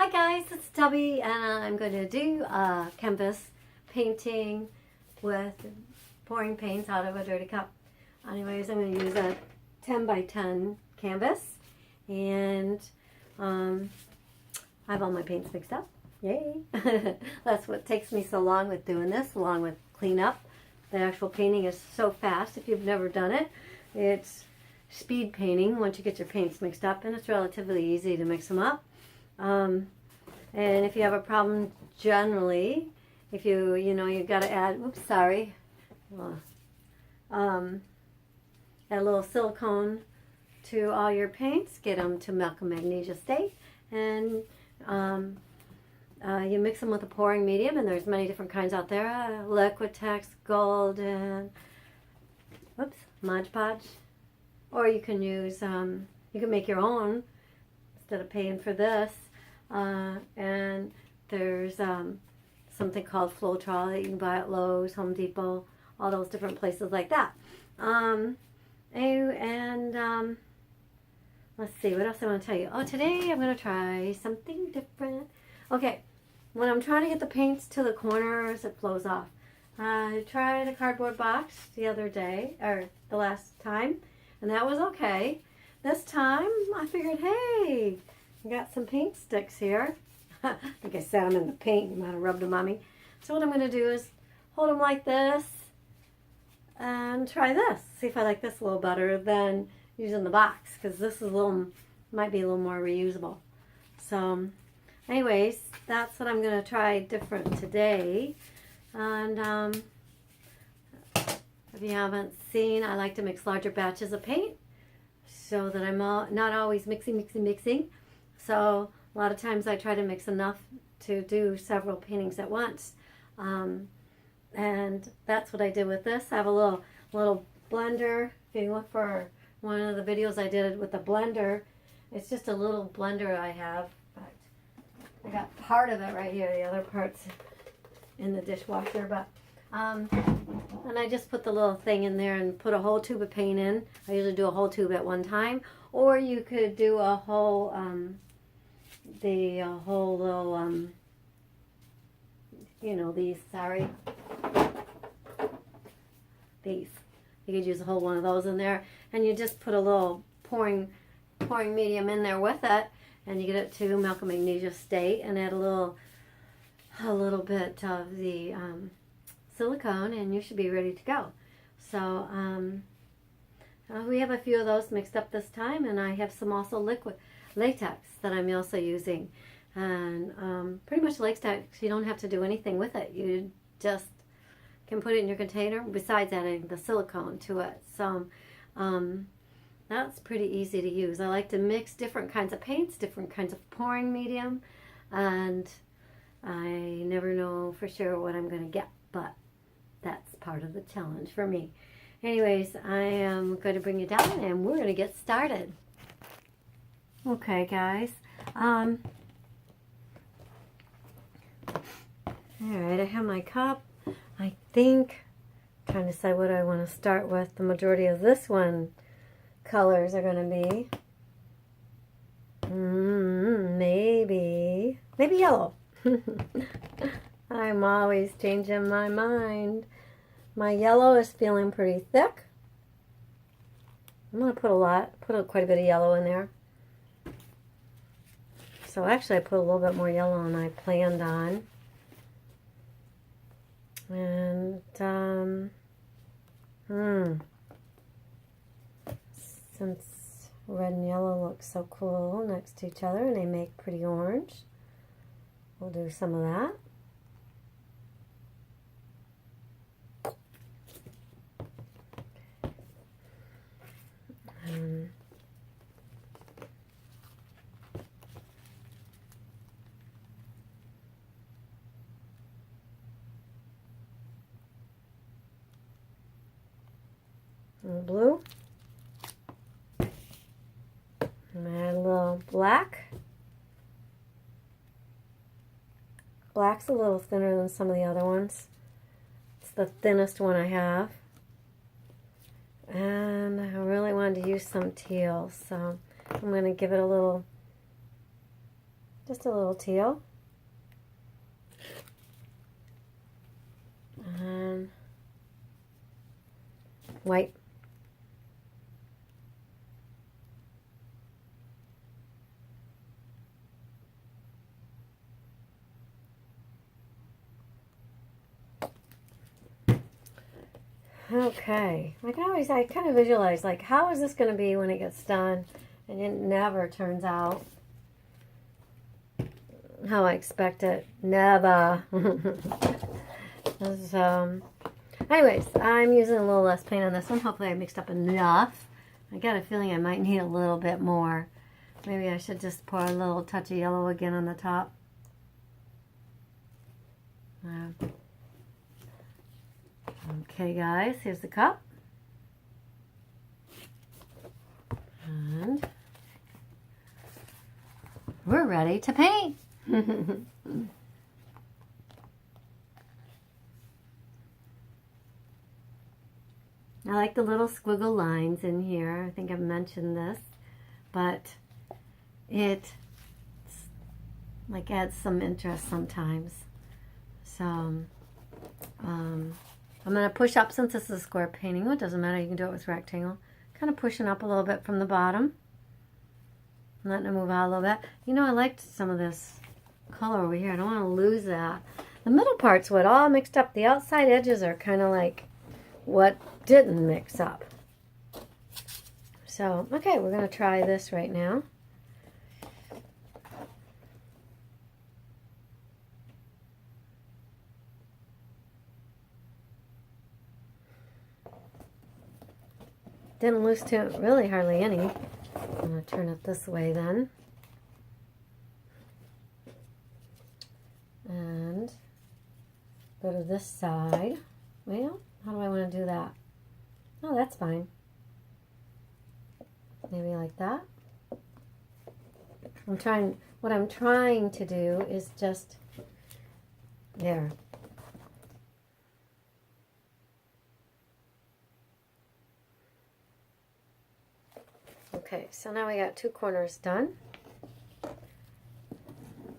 Hi guys, it's Debbie and I'm going to do a canvas painting with pouring paints out of a dirty cup. Anyways, I'm going to use a 10 by 10 canvas and I have all my paints mixed up. Yay! That's what takes me so long with doing this, along with cleanup. The actual painting is so fast if you've never done it. It's speed painting once you get your paints mixed up, and it's relatively easy to mix them up. And if you have a problem generally, if you got to add, add a little silicone to all your paints, get them to milk and magnesia state, and you mix them with a pouring medium, and there's many different kinds out there, Liquitex, Gold, and Mod Podge. Or you can use, you can make your own instead of paying for this. And there's something called Floetrol that you can buy at Lowe's, Home Depot, all those different places like that. Let's see, what else I want to tell you. Oh, today I'm going to try something different. Okay, when I'm trying to get the paints to the corners, it flows off. I tried a cardboard box the other day, or the last time, and that was okay. This time, I figured, hey, I got some paint sticks here. I think I set them in the paint and might have rubbed them on me. So what I'm going to do is hold them like this and try this. See if I like this a little better than using the box, because this is might be a little more reusable. So anyways, that's what I'm going to try different today. And if you haven't seen, I like to mix larger batches of paint so that I'm not always mixing. So a lot of times I try to mix enough to do several paintings at once. And that's what I did with this. I have a little blender. If you look for one of the videos I did with the blender, it's just a little blender I have. But I got part of it right here. The other part's in the dishwasher. But and I just put the little thing in there and put a whole tube of paint in. I usually do a whole tube at one time. Or you could do a whole, these. You could use a whole one of those in there, and you just put a little pouring medium in there with it, and you get it to milk and magnesia state, and add a little bit of the silicone, and you should be ready to go. So we have a few of those mixed up this time, and I have some also liquid latex that I'm also using. And pretty much latex, you don't have to do anything with it. You just can put it in your container besides adding the silicone to it. So that's pretty easy to use. I like to mix different kinds of paints, different kinds of pouring medium, and I never know for sure what I'm going to get, but that's part of the challenge for me. Anyways, I am going to bring you down and we're going to get started. Okay, guys. Alright, I have my cup. I think, I'm trying to decide what I want to start with. The majority of this one colors are going to be maybe yellow. I'm always changing my mind. My yellow is feeling pretty thick. I'm going to put quite a bit of yellow in there. So actually I put a little bit more yellow than I planned on. And since red and yellow look so cool next to each other and they make pretty orange, we'll do some of that. And blue. And add a little black. Black's a little thinner than some of the other ones. It's the thinnest one I have. And I really wanted to use some teal, so I'm going to give it a little Just a little teal. And white. Okay, I kind of visualize, like, how is this going to be when it gets done? And it never turns out how I expect it. Never. So, anyways, I'm using a little less paint on this one. Hopefully I mixed up enough. I got a feeling I might need a little bit more. Maybe I should just pour a little touch of yellow again on the top. Okay, guys, here's the cup. And we're ready to paint. I like the little squiggle lines in here. I think I've mentioned this, but it like adds some interest sometimes. So I'm going to push up, since this is a square painting. It doesn't matter, you can do it with rectangle. Kind of pushing up a little bit from the bottom. I'm letting it move out a little bit. You know, I liked some of this color over here. I don't want to lose that. The middle part's what all mixed up. The outside edges are kind of like what didn't mix up. So, okay, we're going to try this right now. Didn't lose to really hardly any. I'm going to turn it this way then. And go to this side. Well, how do I want to do that? Oh, that's fine. Maybe like that. What I'm trying to do is just there. Okay, so now we got two corners done.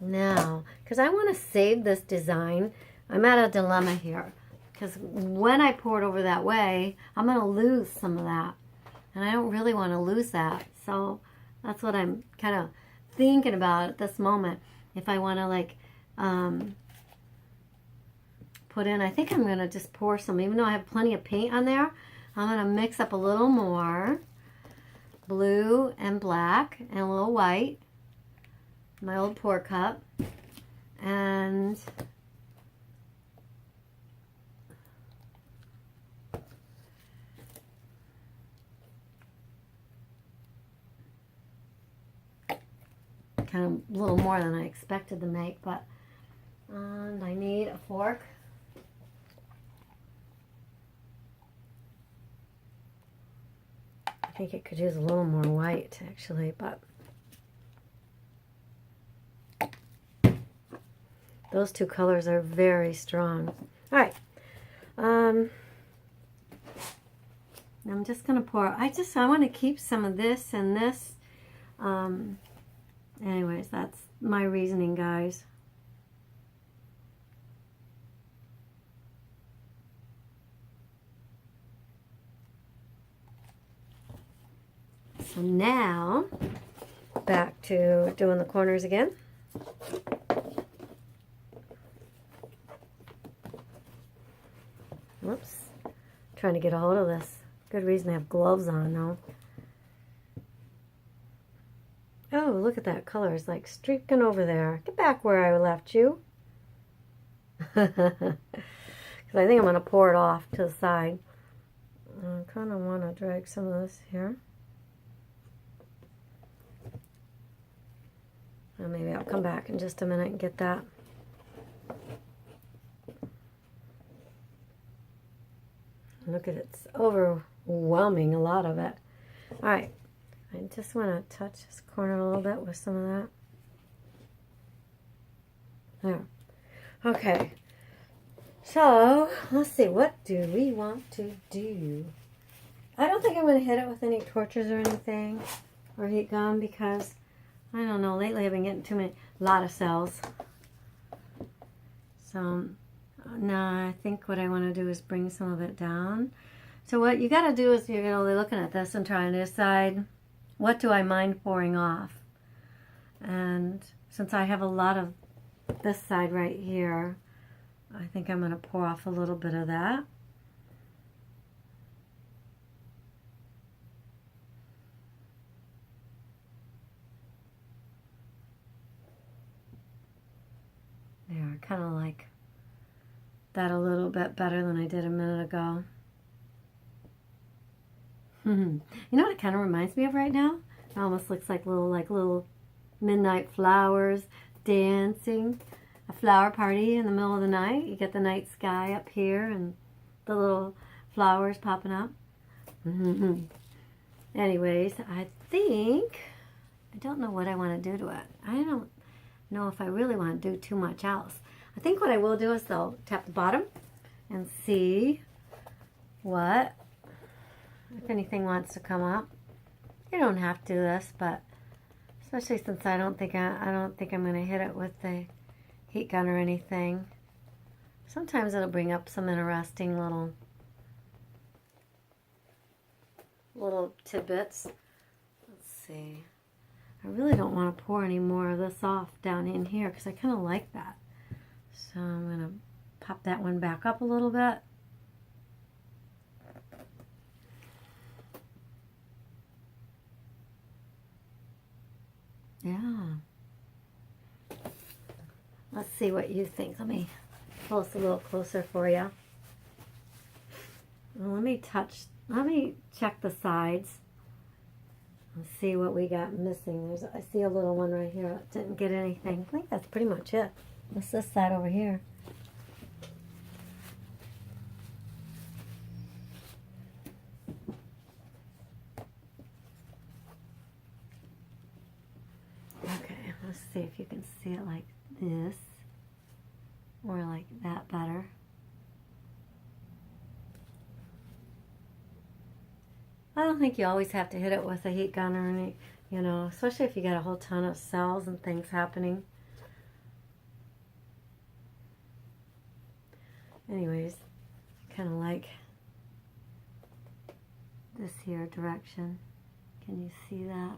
Now, because I want to save this design, I'm at a dilemma here. Because when I pour it over that way, I'm going to lose some of that. And I don't really want to lose that. So that's what I'm kind of thinking about at this moment. If I want to, like, put in, I think I'm going to just pour some. Even though I have plenty of paint on there, I'm going to mix up a little more blue and black and a little white. My old pour cup. And kind of a little more than I expected to make, but and I need a fork. I think it could use a little more white actually, but those two colors are very strong. All right. I'm just going to pour. I want to keep some of this and this. Anyways, that's my reasoning, guys. So now, back to doing the corners again. Whoops. Trying to get a hold of this. Good reason to have gloves on, though. Oh, look at that color. It's like streaking over there. Get back where I left you. Because I think I'm going to pour it off to the side. I kind of want to drag some of this here. Well, maybe I'll come back in just a minute and get that. Look at it. It's overwhelming, a lot of it. All right. I just want to touch this corner a little bit with some of that. There. Okay. So, let's see. What do we want to do? I don't think I'm going to hit it with any torches or anything, or heat gun, because I don't know, lately I've been getting a lot of cells. So now I think what I want to do is bring some of it down. So what you got to do is you're going to be looking at this and trying to decide, what do I mind pouring off? And since I have a lot of this side right here, I think I'm going to pour off a little bit of that. There, I kind of like that a little bit better than I did a minute ago. You know what it kind of reminds me of right now? It almost looks like little midnight flowers dancing. A flower party in the middle of the night. You get the night sky up here and the little flowers popping up. Anyways, I don't know what I want to do to it. I don't know if I really want to do too much else. I think what I will do is I'll tap the bottom and see if anything wants to come up. You don't have to do this, but especially since I don't think I'm going to hit it with the heat gun or anything. Sometimes it'll bring up some interesting little tidbits. Let's see. I really don't want to pour any more of this off down in here because I kind of like that. So I'm going to pop that one back up a little bit. Yeah. Let's see what you think. Let me pull this a little closer for you. Well, let me check the sides and see what we got missing. I see a little one right here that didn't get anything. I think that's pretty much it. What's this side over here? Okay, let's see if you can see it like this or like that better. I don't think you always have to hit it with a heat gun or any, especially if you got a whole ton of cells and things happening. Anyways, I kind of like this here direction. Can you see that?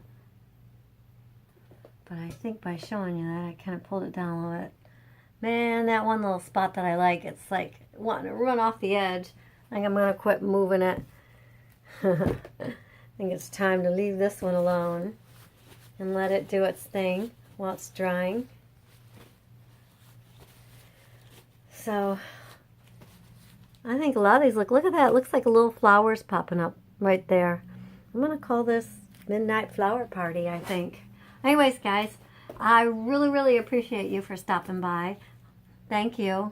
But I think by showing you that, I kind of pulled it down a little bit. Man, that one little spot that I like, it's like wanting to run off the edge. I think I'm going to quit moving it. I think it's time to leave this one alone and let it do its thing while it's drying. So I think a lot of these look at that. It looks like a little flowers popping up right there. I'm going to call this Midnight Flower Party, I think. Anyways, guys, I really, really appreciate you for stopping by. Thank you.